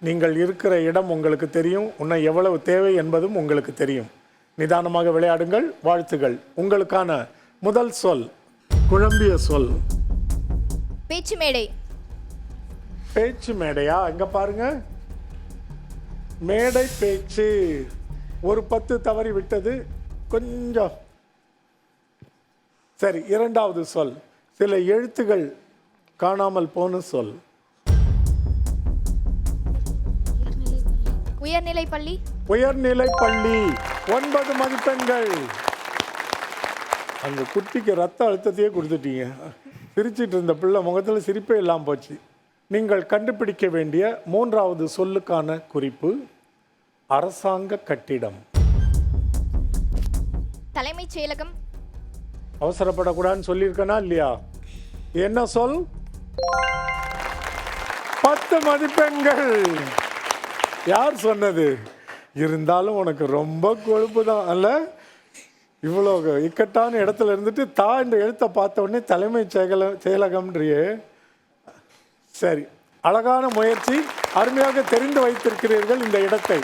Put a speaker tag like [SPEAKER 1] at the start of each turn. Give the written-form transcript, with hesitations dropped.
[SPEAKER 1] நீங்கள் இருக்கிற இடம் உங்களுக்கு தெரியும், இன்னும் எவ்வளவு தேவை என்பதும் உங்களுக்கு தெரியும். நிதானமாக விளையாடுங்கள். வாழ்த்துகள். உங்களுக்கான முதல் சொல் குழம்பிய சொல்.
[SPEAKER 2] பேச்சு மேடை.
[SPEAKER 1] பேச்சு மேடையா? இங்க பாருங்க, மேடை பேச்சு. ஒரு 10 தவறி விட்டது கொஞ்சம். சரி, இரண்டாவது சொல் சில எழுத்துகள் காணாமல் போன சொல்.
[SPEAKER 2] உயர்நிலை பள்ளி.
[SPEAKER 1] உயர்நிலை பள்ளி. 9 மதிப்பெண்கள். அந்த குட்டிக்கு ரத்த அழுத்தத்தையே கொடுத்துட்டீங்க. சிரிச்சிட்டு இருந்த பிள்ளை முகத்தில் சிரிப்பே இல்லாமல் போச்சு. நீங்கள் கண்டுபிடிக்க வேண்டிய மூன்றாவது சொல்லுக்கான குறிப்பு அரசாங்க கட்டிடம்.
[SPEAKER 2] தலைமைச் செயலகம்.
[SPEAKER 1] அவசரப்படக்கூடாதுன்னு சொல்லியிருக்கனா இல்லையா? என்ன சொல்? 10 மதிப்பெண்கள். யார் சொன்னது? இருந்தாலும் உனக்கு ரொம்ப கொழுப்பு தான் அல்ல? இவ்வளோ இக்கட்டான இடத்துல இருந்துட்டு இந்த எழுத்தை பார்த்த உடனே தலைமைச் செயலகம்ன்றியே. சரி, அழகான முயற்சி. அருமையாக தெரிந்து வைத்திருக்கிறீர்கள் இந்த இடத்தை.